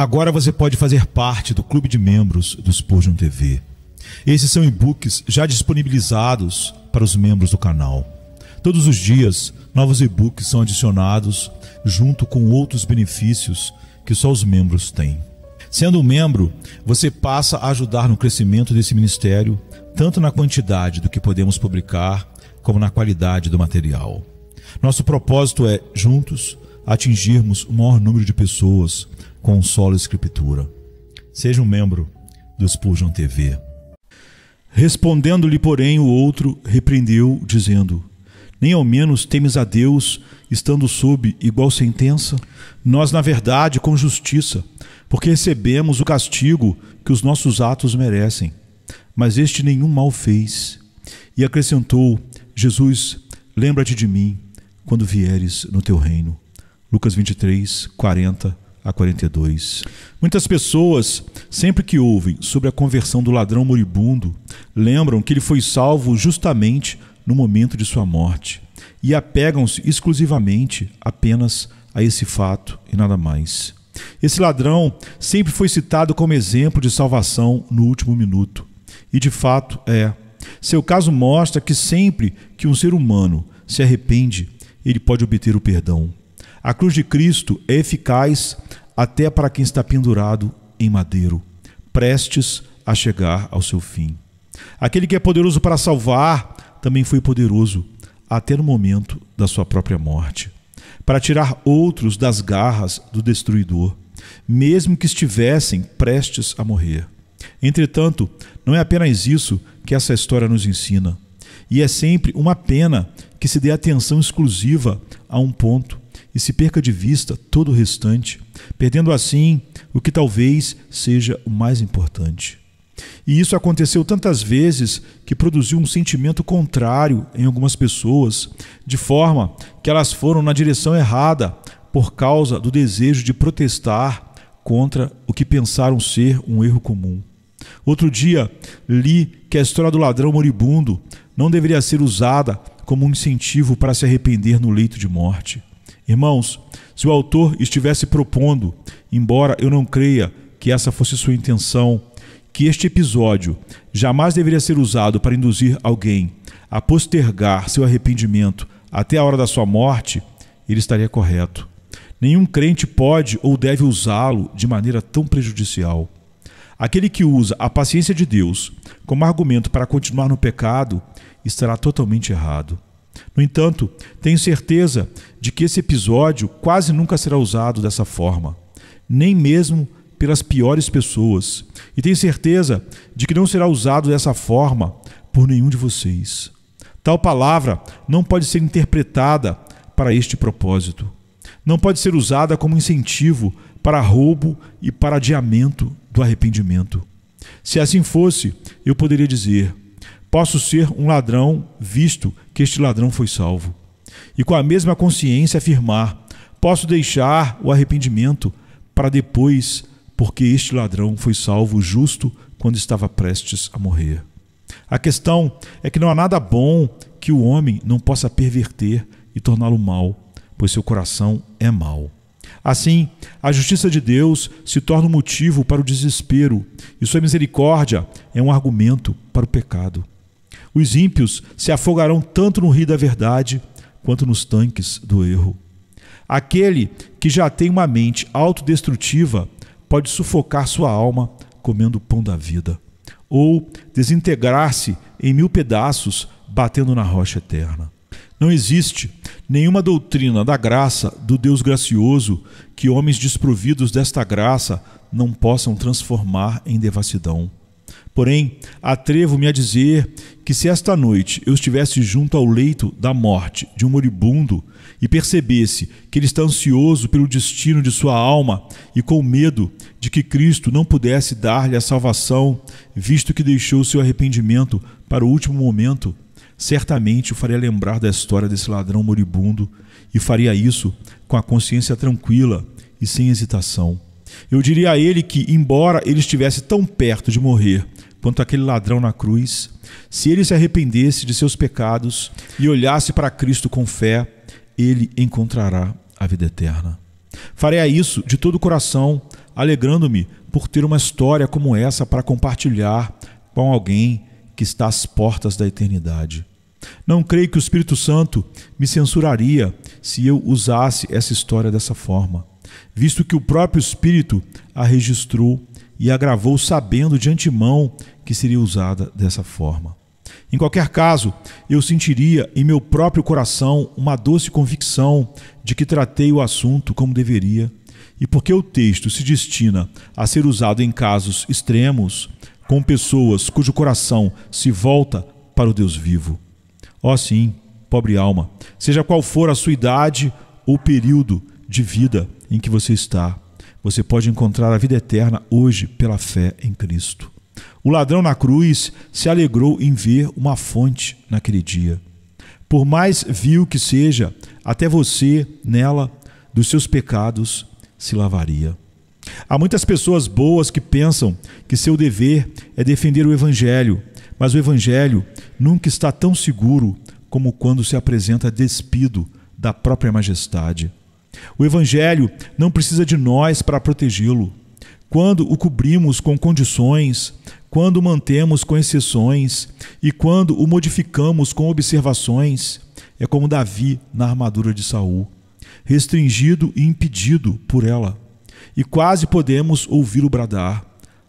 Agora você pode fazer parte do clube de membros do Spurgeon TV. Esses são e-books já disponibilizados para os membros do canal. Todos os dias, novos e-books são adicionados junto com outros benefícios que só os membros têm. Sendo um membro, você passa a ajudar no crescimento desse ministério, tanto na quantidade do que podemos publicar, como na qualidade do material. Nosso propósito é, juntos, atingirmos o maior número de pessoas com sola escritura. Seja um membro do Spurgeon TV. Respondendo-lhe, porém, o outro repreendeu, dizendo: nem ao menos temes a Deus, estando sob igual sentença? Nós, na verdade, com justiça, porque recebemos o castigo que os nossos atos merecem. Mas este nenhum mal fez. E acrescentou: Jesus, lembra-te de mim quando vieres no teu reino. Lucas 23, 40 a 42. Muitas pessoas, sempre que ouvem sobre a conversão do ladrão moribundo, lembram que ele foi salvo justamente no momento de sua morte e apegam-se exclusivamente apenas a esse fato e nada mais. Esse ladrão sempre foi citado como exemplo de salvação no último minuto. E de fato é. Seu caso mostra que sempre que um ser humano se arrepende, ele pode obter o perdão. A cruz de Cristo é eficaz até para quem está pendurado em madeiro, prestes a chegar ao seu fim. Aquele que é poderoso para salvar também foi poderoso até no momento da sua própria morte, para tirar outros das garras do destruidor, mesmo que estivessem prestes a morrer. Entretanto, não é apenas isso que essa história nos ensina, e é sempre uma pena que se dê atenção exclusiva a um ponto e se perca de vista todo o restante, perdendo assim o que talvez seja o mais importante. E isso aconteceu tantas vezes que produziu um sentimento contrário em algumas pessoas, de forma que elas foram na direção errada por causa do desejo de protestar contra o que pensaram ser um erro comum. Outro dia, li que a história do ladrão moribundo não deveria ser usada como um incentivo para se arrepender no leito de morte. Irmãos, se o autor estivesse propondo, embora eu não creia que essa fosse sua intenção, que este episódio jamais deveria ser usado para induzir alguém a postergar seu arrependimento até a hora da sua morte, ele estaria correto. Nenhum crente pode ou deve usá-lo de maneira tão prejudicial. Aquele que usa a paciência de Deus como argumento para continuar no pecado estará totalmente errado. No entanto, tenho certeza de que esse episódio quase nunca será usado dessa forma, nem mesmo pelas piores pessoas, e tenho certeza de que não será usado dessa forma por nenhum de vocês. Tal palavra não pode ser interpretada para este propósito. Não pode ser usada como incentivo para roubo e para adiamento do arrependimento. Se assim fosse, eu poderia dizer: posso ser um ladrão, visto que este ladrão foi salvo. E com a mesma consciência afirmar: posso deixar o arrependimento para depois, porque este ladrão foi salvo justo quando estava prestes a morrer. A questão é que não há nada bom que o homem não possa perverter e torná-lo mau, pois seu coração é mau. Assim, a justiça de Deus se torna um motivo para o desespero, e sua misericórdia é um argumento para o pecado. Os ímpios se afogarão tanto no rio da verdade quanto nos tanques do erro. Aquele que já tem uma mente autodestrutiva pode sufocar sua alma comendo o pão da vida, ou desintegrar-se em 1000 pedaços batendo na rocha eterna. Não existe nenhuma doutrina da graça do Deus gracioso que homens desprovidos desta graça não possam transformar em devassidão. Porém, atrevo-me a dizer que se esta noite eu estivesse junto ao leito da morte de um moribundo e percebesse que ele está ansioso pelo destino de sua alma e com medo de que Cristo não pudesse dar-lhe a salvação, visto que deixou seu arrependimento para o último momento, certamente o faria lembrar da história desse ladrão moribundo e faria isso com a consciência tranquila e sem hesitação. Eu diria a ele que, embora ele estivesse tão perto de morrer quanto aquele ladrão na cruz, se ele se arrependesse de seus pecados e olhasse para Cristo com fé, ele encontrará a vida eterna. Faria isso de todo o coração, alegrando-me por ter uma história como essa para compartilhar com alguém que está às portas da eternidade. Não creio que o Espírito Santo me censuraria se eu usasse essa história dessa forma, visto que o próprio Espírito a registrou e a gravou sabendo de antemão que seria usada dessa forma. Em qualquer caso, eu sentiria em meu próprio coração uma doce convicção de que tratei o assunto como deveria, e porque o texto se destina a ser usado em casos extremos, com pessoas cujo coração se volta para o Deus vivo. Ó sim, pobre alma, seja qual for a sua idade ou período de vida em que você está, você pode encontrar a vida eterna hoje pela fé em Cristo. O ladrão na cruz se alegrou em ver uma fonte naquele dia. Por mais vil que seja, até você, nela, dos seus pecados, se lavaria. Há muitas pessoas boas que pensam que seu dever é defender o Evangelho, mas o Evangelho nunca está tão seguro como quando se apresenta despido da própria majestade. O Evangelho não precisa de nós para protegê-lo. Quando o cobrimos com condições, quando o mantemos com exceções e quando o modificamos com observações, é como Davi na armadura de Saul, restringido e impedido por ela. E quase podemos ouvi-lo bradar: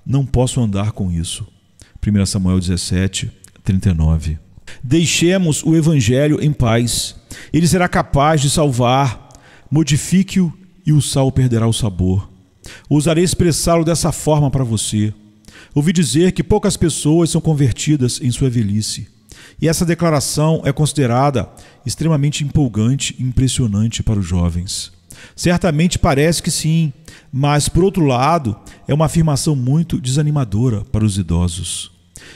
não posso andar com isso. 1 Samuel 17, 39. Deixemos o Evangelho em paz. Ele será capaz de salvar. Modifique-o e o sal perderá o sabor. Ousarei expressá-lo dessa forma para você. Ouvi dizer que poucas pessoas são convertidas em sua velhice. E essa declaração é considerada extremamente empolgante e impressionante para os jovens. Certamente parece que sim, mas, por outro lado, é uma afirmação muito desanimadora para os idosos.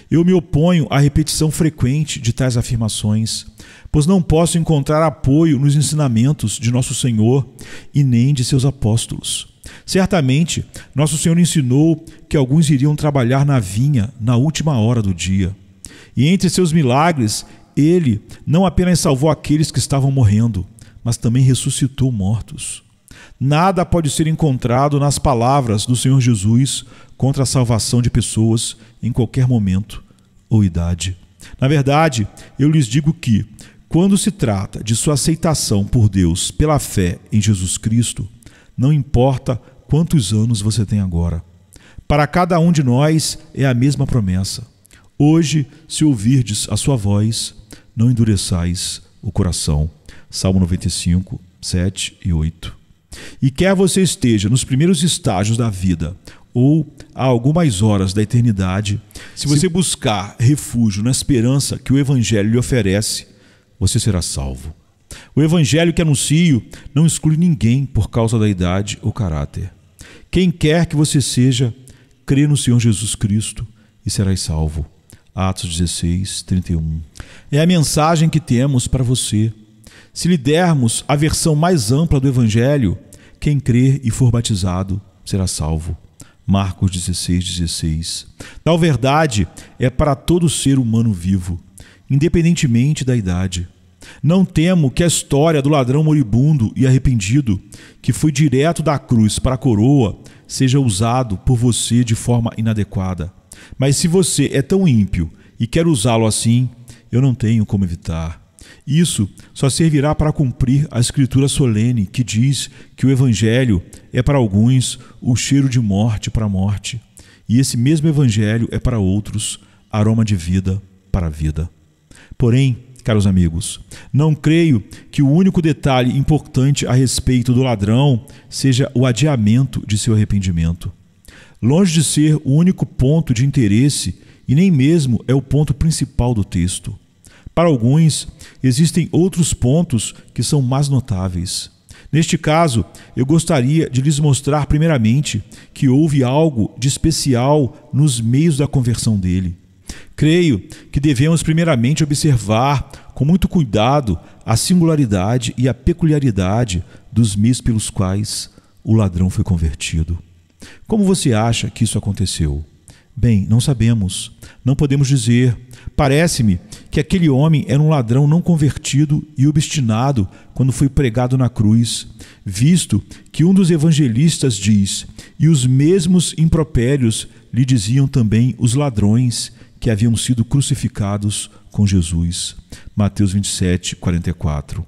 Eu me oponho à repetição frequente de tais afirmações, pois não posso encontrar apoio nos ensinamentos de nosso Senhor e nem de seus apóstolos. Certamente, nosso Senhor ensinou que alguns iriam trabalhar na vinha na última hora do dia. E entre seus milagres, Ele não apenas salvou aqueles que estavam morrendo, mas também ressuscitou mortos. Nada pode ser encontrado nas palavras do Senhor Jesus contra a salvação de pessoas em qualquer momento ou idade. Na verdade, eu lhes digo que, quando se trata de sua aceitação por Deus pela fé em Jesus Cristo, não importa quantos anos você tem agora. Para cada um de nós é a mesma promessa. Hoje, se ouvirdes a sua voz, não endureçais o coração. Salmo 95, 7 e 8. E quer você esteja nos primeiros estágios da vida ou a algumas horas da eternidade, se você buscar refúgio na esperança que o Evangelho lhe oferece, você será salvo. O Evangelho que anuncio não exclui ninguém por causa da idade ou caráter. Quem quer que você seja, crê no Senhor Jesus Cristo e serás salvo. Atos 16, 31. É a mensagem que temos para você. Se lhe dermos a versão mais ampla do Evangelho, quem crer e for batizado será salvo. Marcos 16, 16. Tal verdade é para todo ser humano vivo, independentemente da idade. Não temo que a história do ladrão moribundo e arrependido, que foi direto da cruz para a coroa, seja usado por você de forma inadequada. Mas se você é tão ímpio e quer usá-lo assim, eu não tenho como evitar. Isso só servirá para cumprir a escritura solene que diz que o Evangelho é para alguns o cheiro de morte para a morte, e esse mesmo Evangelho é para outros aroma de vida para a vida. Porém, caros amigos, não creio que o único detalhe importante a respeito do ladrão seja o adiamento de seu arrependimento. Longe de ser o único ponto de interesse e nem mesmo é o ponto principal do texto. Para alguns, existem outros pontos que são mais notáveis. Neste caso, eu gostaria de lhes mostrar primeiramente que houve algo de especial nos meios da conversão dele. Creio que devemos primeiramente observar com muito cuidado a singularidade e a peculiaridade dos meios pelos quais o ladrão foi convertido. Como você acha que isso aconteceu? Bem, não sabemos, não podemos dizer. Parece-me que aquele homem era um ladrão não convertido e obstinado quando foi pregado na cruz, visto que um dos evangelistas diz: e os mesmos impropérios lhe diziam também os ladrões que haviam sido crucificados com Jesus. Mateus 27, 44.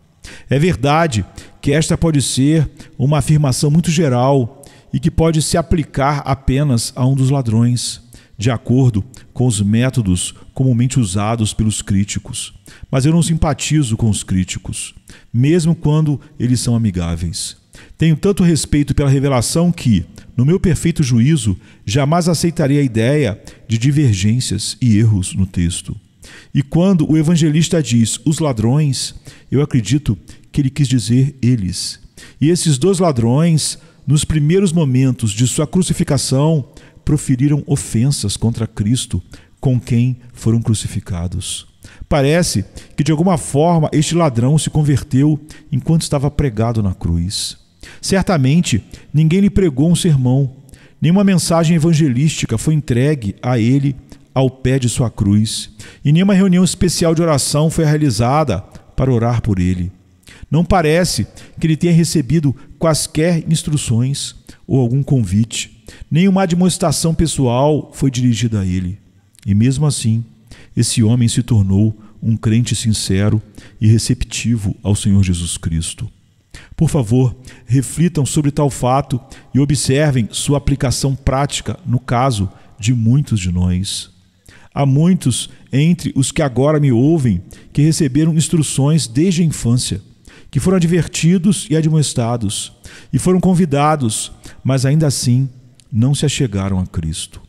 É verdade que esta pode ser uma afirmação muito geral e que pode se aplicar apenas a um dos ladrões, de acordo com os métodos comumente usados pelos críticos. Mas eu não simpatizo com os críticos, mesmo quando eles são amigáveis. Tenho tanto respeito pela revelação que, no meu perfeito juízo, jamais aceitarei a ideia de divergências e erros no texto. E quando o evangelista diz os ladrões, eu acredito que ele quis dizer eles. E esses dois ladrões, nos primeiros momentos de sua crucificação, proferiram ofensas contra Cristo, com quem foram crucificados. Parece que de alguma forma este ladrão se converteu enquanto estava pregado na cruz. Certamente ninguém lhe pregou um sermão, nenhuma mensagem evangelística foi entregue a ele ao pé de sua cruz, e nenhuma reunião especial de oração foi realizada para orar por ele. Não parece que ele tenha recebido quaisquer instruções ou algum convite. Nenhuma admoestação pessoal foi dirigida a ele. E mesmo assim, esse homem se tornou um crente sincero e receptivo ao Senhor Jesus Cristo. Por favor, reflitam sobre tal fato e observem sua aplicação prática no caso de muitos de nós. Há muitos entre os que agora me ouvem que receberam instruções desde a infância, que foram advertidos e admoestados, e foram convidados, mas ainda assim não se achegaram a Cristo.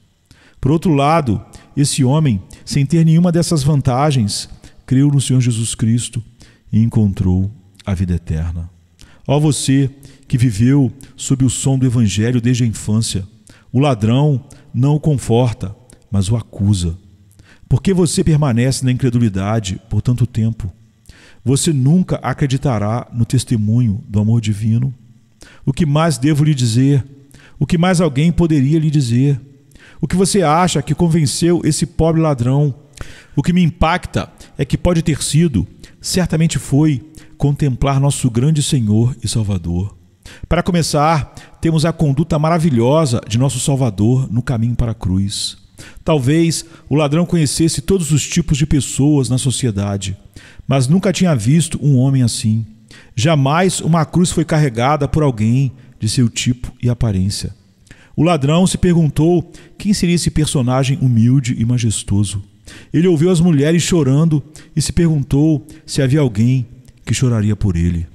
Por outro lado, esse homem, sem ter nenhuma dessas vantagens, creu no Senhor Jesus Cristo e encontrou a vida eterna. Ó você que viveu sob o som do Evangelho desde a infância, o ladrão não o conforta, mas o acusa. Por que você permanece na incredulidade por tanto tempo? Você nunca acreditará no testemunho do amor divino? O que mais devo lhe dizer? O que mais alguém poderia lhe dizer? O que você acha que convenceu esse pobre ladrão? O que me impacta é que pode ter sido, certamente foi, contemplar nosso grande Senhor e Salvador. Para começar, temos a conduta maravilhosa de nosso Salvador no caminho para a cruz. Talvez o ladrão conhecesse todos os tipos de pessoas na sociedade, mas nunca tinha visto um homem assim. Jamais uma cruz foi carregada por alguém de seu tipo e aparência. O ladrão se perguntou quem seria esse personagem humilde e majestoso. Ele ouviu as mulheres chorando e se perguntou se havia alguém que choraria por ele.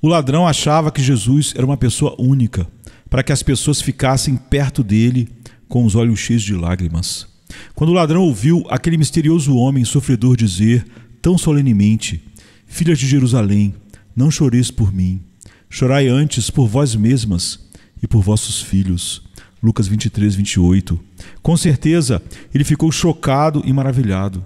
O ladrão achava que Jesus era uma pessoa única, para que as pessoas ficassem perto dele com os olhos cheios de lágrimas. Quando o ladrão ouviu aquele misterioso homem sofredor dizer tão solenemente: filhas de Jerusalém, não choreis por mim, chorai antes por vós mesmas e por vossos filhos. Lucas 23, 28. Com certeza, ele ficou chocado e maravilhado.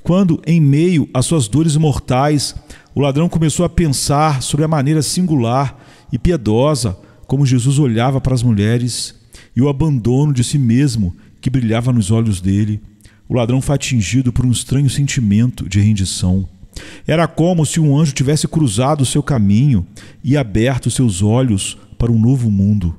Quando, em meio às suas dores mortais, o ladrão começou a pensar sobre a maneira singular e piedosa como Jesus olhava para as mulheres e o abandono de si mesmo que brilhava nos olhos dele, o ladrão foi atingido por um estranho sentimento de rendição. Era como se um anjo tivesse cruzado o seu caminho e aberto seus olhos para um novo mundo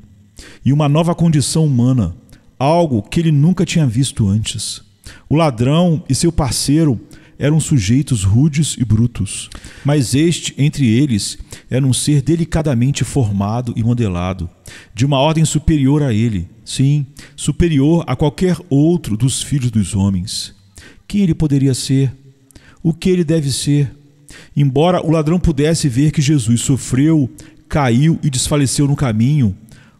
e uma nova condição humana, algo que ele nunca tinha visto antes. O ladrão e seu parceiro eram sujeitos rudes e brutos, mas este, entre eles, era um ser delicadamente formado e modelado, de uma ordem superior a ele, sim, superior a qualquer outro dos filhos dos homens. Quem ele poderia ser? O que ele deve ser? Embora o ladrão pudesse ver que Jesus sofreu, caiu e desfaleceu no caminho,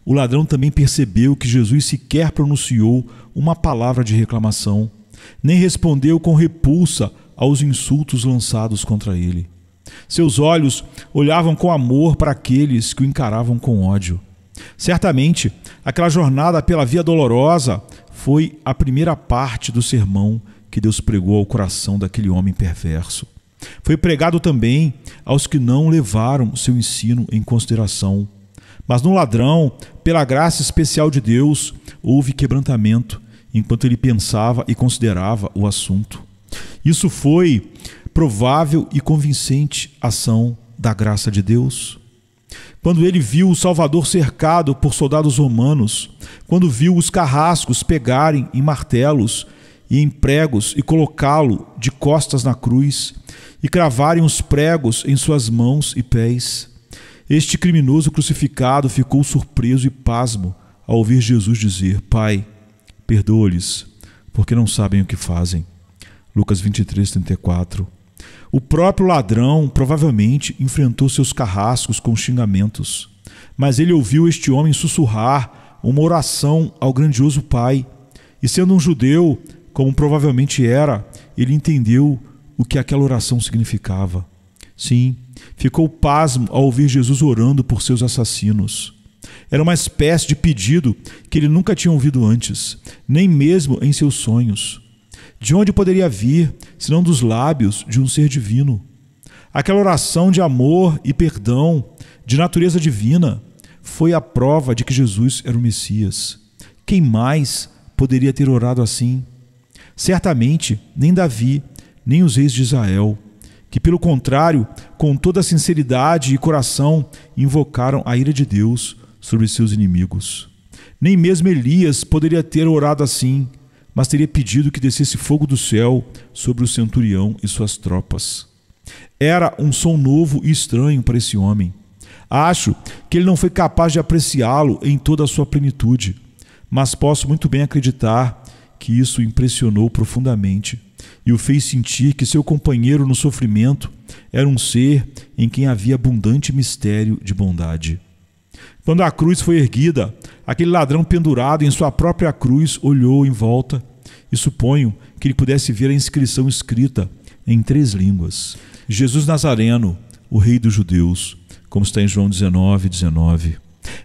o ladrão também percebeu que Jesus sequer pronunciou uma palavra de reclamação, nem respondeu com repulsa aos insultos lançados contra ele. Seus olhos olhavam com amor para aqueles que o encaravam com ódio. Certamente, aquela jornada pela Via Dolorosa foi a primeira parte do sermão que Deus pregou ao coração daquele homem perverso. Foi pregado também aos que não levaram seu ensino em consideração. Mas no ladrão, pela graça especial de Deus, houve quebrantamento enquanto ele pensava e considerava o assunto. Isso foi provável e convincente ação da graça de Deus. Quando ele viu o Salvador cercado por soldados romanos, quando viu os carrascos pegarem em martelos e em pregos e colocá-lo de costas na cruz e cravarem os pregos em suas mãos e pés, este criminoso crucificado ficou surpreso e pasmo ao ouvir Jesus dizer: Pai, perdoa-lhes, porque não sabem o que fazem. Lucas 23:34. O próprio ladrão provavelmente enfrentou seus carrascos com xingamentos, mas ele ouviu este homem sussurrar uma oração ao grandioso Pai, e sendo um judeu, como provavelmente era, ele entendeu o que aquela oração significava. Sim, ficou pasmo ao ouvir Jesus orando por seus assassinos. Era uma espécie de pedido que ele nunca tinha ouvido antes, nem mesmo em seus sonhos. De onde poderia vir, senão dos lábios de um ser divino? Aquela oração de amor e perdão, de natureza divina, foi a prova de que Jesus era o Messias. Quem mais poderia ter orado assim? Certamente, nem Davi, nem os reis de Israel, que, pelo contrário, com toda a sinceridade e coração, invocaram a ira de Deus sobre seus inimigos. Nem mesmo Elias poderia ter orado assim, mas teria pedido que descesse fogo do céu sobre o centurião e suas tropas. Era um som novo e estranho para esse homem. Acho que ele não foi capaz de apreciá-lo em toda a sua plenitude, mas posso muito bem acreditar que isso o impressionou profundamente e o fez sentir que seu companheiro no sofrimento era um ser em quem havia abundante mistério de bondade. Quando a cruz foi erguida, aquele ladrão pendurado em sua própria cruz olhou em volta e suponho que ele pudesse ver a inscrição escrita em 3 línguas: Jesus Nazareno, o Rei dos Judeus, como está em João 19:19.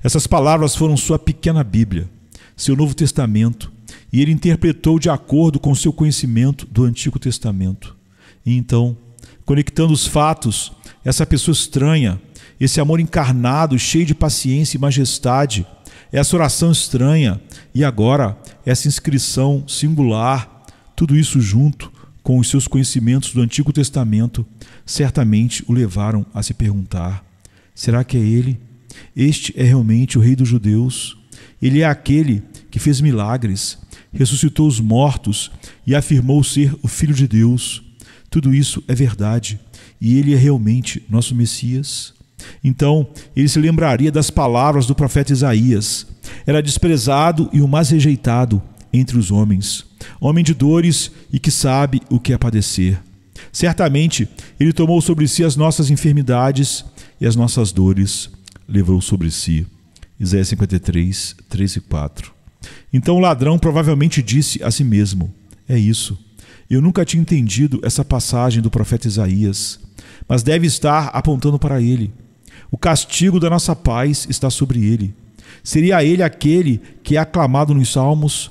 Essas palavras foram sua pequena Bíblia, seu Novo Testamento, e ele interpretou de acordo com seu conhecimento do Antigo Testamento. E então, conectando os fatos, essa pessoa estranha, esse amor encarnado, cheio de paciência e majestade, essa oração estranha e agora essa inscrição singular, tudo isso junto com os seus conhecimentos do Antigo Testamento, certamente o levaram a se perguntar: será que é ele? Este é realmente o Rei dos Judeus? Ele é aquele que fez milagres, ressuscitou os mortos e afirmou ser o Filho de Deus. Tudo isso é verdade e ele é realmente nosso Messias? Então ele se lembraria das palavras do profeta Isaías: era desprezado e o mais rejeitado entre os homens, homem de dores e que sabe o que é padecer. Certamente ele tomou sobre si as nossas enfermidades e as nossas dores levou sobre si. Isaías 53, 3 e 4. Então o ladrão provavelmente disse a si mesmo: é isso, eu nunca tinha entendido essa passagem do profeta Isaías, mas deve estar apontando para ele. O castigo da nossa paz está sobre ele. Seria ele aquele que é aclamado nos Salmos: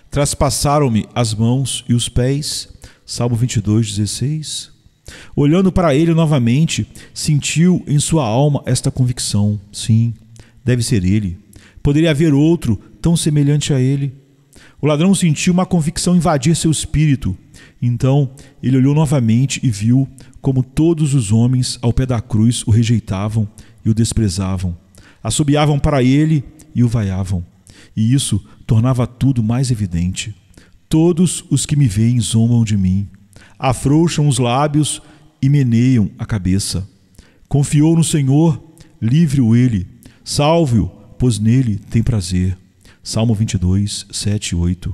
traspassaram-me as mãos e os pés. Salmo 22:16. Olhando para ele novamente, sentiu em sua alma esta convicção: sim, deve ser ele. Poderia haver outro tão semelhante a ele? O ladrão sentiu uma convicção invadir seu espírito. Então ele olhou novamente e viu como todos os homens ao pé da cruz o rejeitavam e o desprezavam, assobiavam para ele e o vaiavam. E isso tornava tudo mais evidente. Todos os que me veem zombam de mim, afrouxam os lábios e meneiam a cabeça. Confiou no Senhor, livre-o ele, salve-o, pois nele tem prazer. Salmo 22, 7 e 8.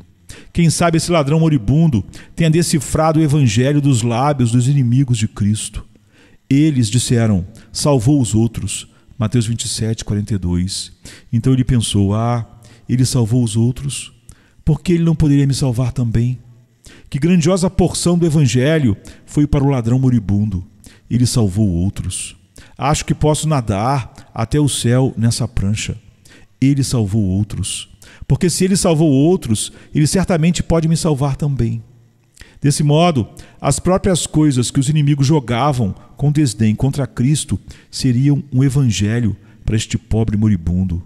Quem sabe esse ladrão moribundo tenha decifrado o evangelho dos lábios dos inimigos de Cristo. Eles disseram: salvou os outros. Mateus 27, 42. Então ele pensou: ele salvou os outros, por que ele não poderia me salvar também? Que grandiosa porção do evangelho foi para o ladrão moribundo. Ele salvou outros. Acho que posso nadar até o céu nessa prancha. Ele salvou outros. Porque se ele salvou outros, ele certamente pode me salvar também. Desse modo, as próprias coisas que os inimigos jogavam com desdém contra Cristo seriam um evangelho para este pobre moribundo.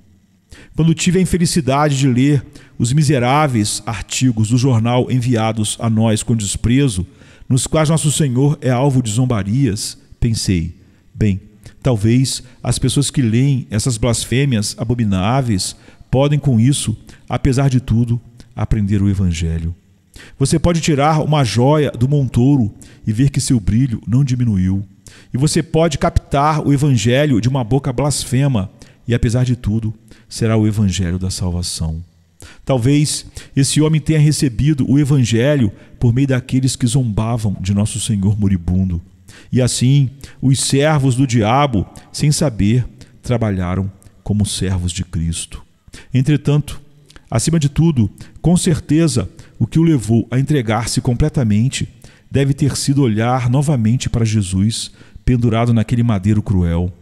Quando tive a infelicidade de ler os miseráveis artigos do jornal enviados a nós com desprezo, nos quais nosso Senhor é alvo de zombarias, pensei, bem, talvez as pessoas que leem essas blasfêmias abomináveis podem com isso, apesar de tudo, aprender o Evangelho. Você pode tirar uma joia do montouro e ver que seu brilho não diminuiu. E você pode captar o Evangelho de uma boca blasfema e, apesar de tudo, será o Evangelho da salvação. Talvez esse homem tenha recebido o Evangelho por meio daqueles que zombavam de nosso Senhor moribundo. E assim, os servos do diabo, sem saber, trabalharam como servos de Cristo. Entretanto, acima de tudo, com certeza, o que o levou a entregar-se completamente deve ter sido olhar novamente para Jesus pendurado naquele madeiro cruel.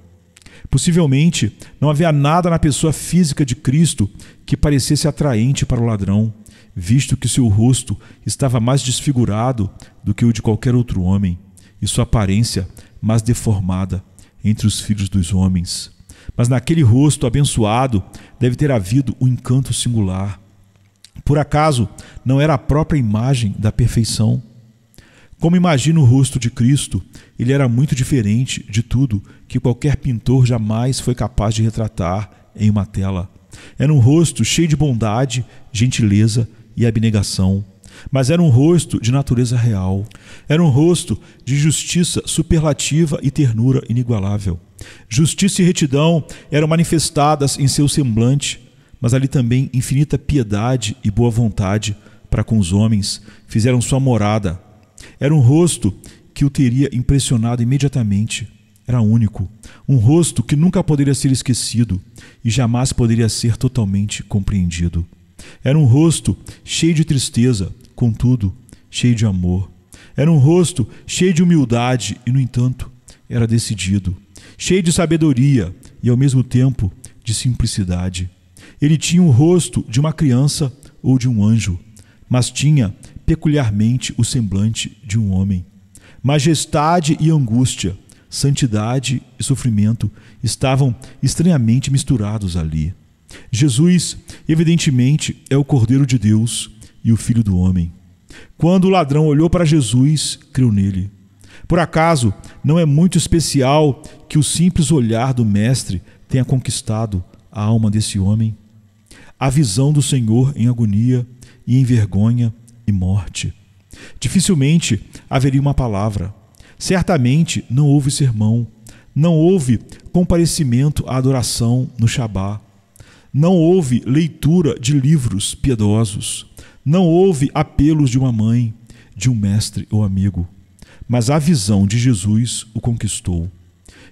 Possivelmente, não havia nada na pessoa física de Cristo que parecesse atraente para o ladrão, visto que seu rosto estava mais desfigurado do que o de qualquer outro homem, e sua aparência mais deformada entre os filhos dos homens. Mas naquele rosto abençoado deve ter havido um encanto singular. Por acaso não era a própria imagem da perfeição? Como imagino o rosto de Cristo, ele era muito diferente de tudo que qualquer pintor jamais foi capaz de retratar em uma tela. Era um rosto cheio de bondade, gentileza e abnegação. Mas era um rosto de natureza real. Era um rosto de justiça superlativa e ternura inigualável. Justiça e retidão eram manifestadas em seu semblante, mas ali também infinita piedade e boa vontade para com os homens fizeram sua morada. Era um rosto que o teria impressionado imediatamente. Era único, um rosto que nunca poderia ser esquecido e jamais poderia ser totalmente compreendido. Era um rosto cheio de tristeza, contudo, cheio de amor. Era um rosto cheio de humildade e, no entanto, era decidido. Cheio de sabedoria e, ao mesmo tempo, de simplicidade. Ele tinha o rosto de uma criança ou de um anjo, mas tinha peculiarmente o semblante de um homem. Majestade e angústia, santidade e sofrimento estavam estranhamente misturados ali. Jesus, evidentemente, é o Cordeiro de Deus e o Filho do Homem. Quando o ladrão olhou para Jesus, creu nele. Por acaso, não é muito especial que o simples olhar do Mestre tenha conquistado a alma desse homem? A visão do Senhor em agonia e em vergonha e morte. Dificilmente haveria uma palavra. Certamente não houve sermão. Não houve comparecimento à adoração no Shabá. Não houve leitura de livros piedosos. Não houve apelos de uma mãe, de um mestre ou amigo. Mas a visão de Jesus o conquistou.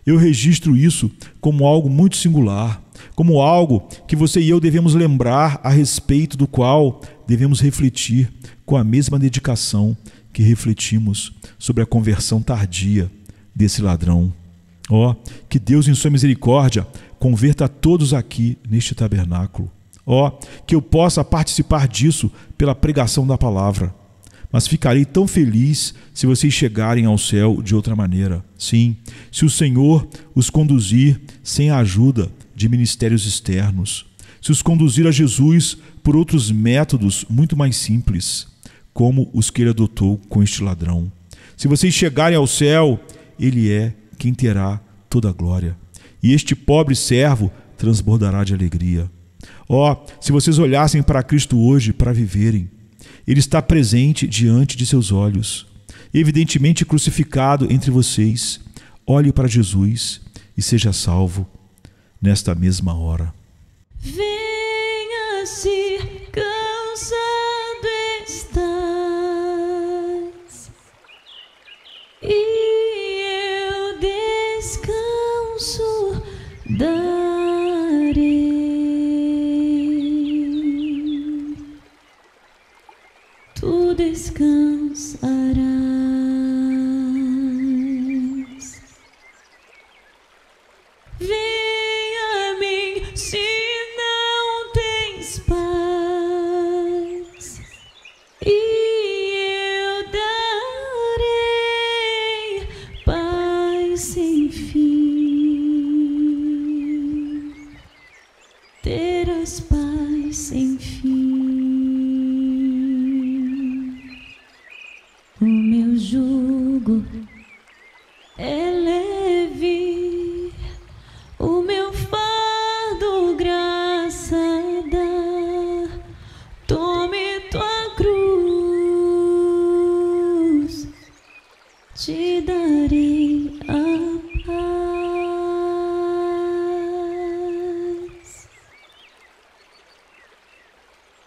Eu registro isso como algo muito singular, como algo que você e eu devemos lembrar, a respeito do qual devemos refletir com a mesma dedicação que refletimos sobre a conversão tardia desse ladrão. Ó, que Deus em sua misericórdia converta a todos aqui neste tabernáculo. Ó, que eu possa participar disso pela pregação da palavra. Mas ficarei tão feliz se vocês chegarem ao céu de outra maneira. Sim, se o Senhor os conduzir sem a ajuda de ministérios externos. Se os conduzir a Jesus por outros métodos muito mais simples, como os que ele adotou com este ladrão. Se vocês chegarem ao céu, ele é quem terá toda a glória. E este pobre servo transbordará de alegria. Ó, se vocês olhassem para Cristo hoje para viverem, ele está presente diante de seus olhos, evidentemente crucificado entre vocês. Olhe para Jesus e seja salvo nesta mesma hora. Venha, se cansado estás, e eu descanso darei. Tu descansarás. Venha a mim se não tens paz, e eu darei paz sem fim. Terás paz sem fim. O meu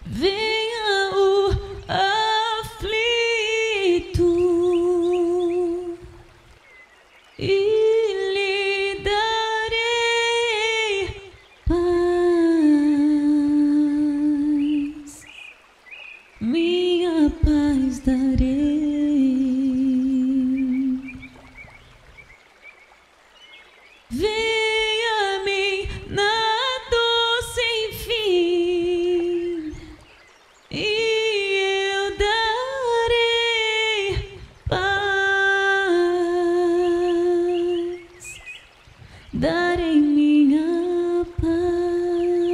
venha o aflito e lhe darei paz, minha paz darei. Venha a mim na dor sem fim e eu darei paz, darei minha paz,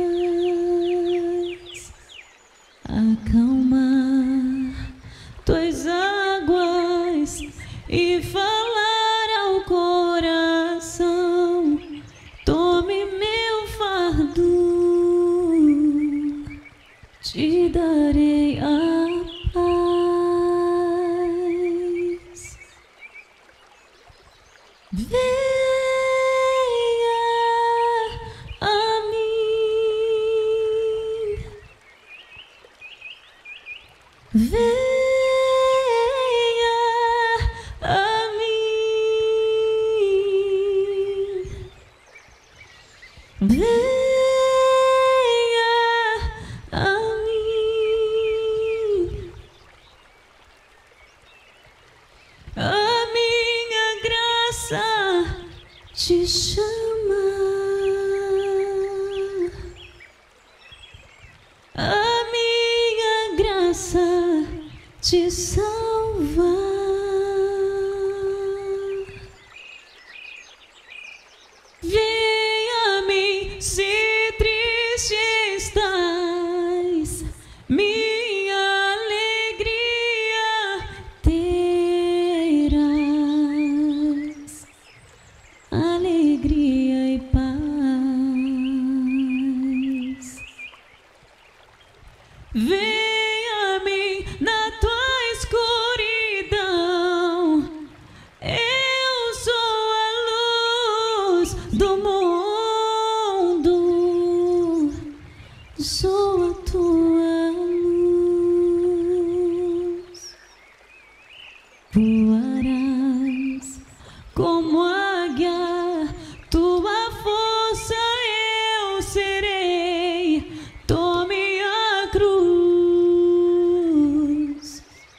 acalmar tuas águas e falar ao coração: tome meu fardo, te darei a paz. Venha a mim, venha a mim, venha a mim. A minha graça te chama, a minha graça te salva. Venha a mim se triste estás, minha alegria terás, alegria e paz. Venha a mim na tua escuridão, eu sou a luz do mundo, sou a tua luz. Voarás como águia, tua força eu serei. Tome a cruz,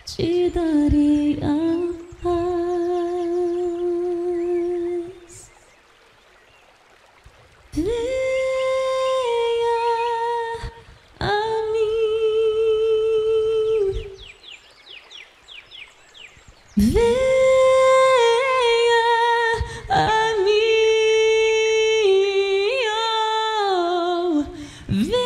te darei a paz. Venha a mim, venha a mim, oh, venha.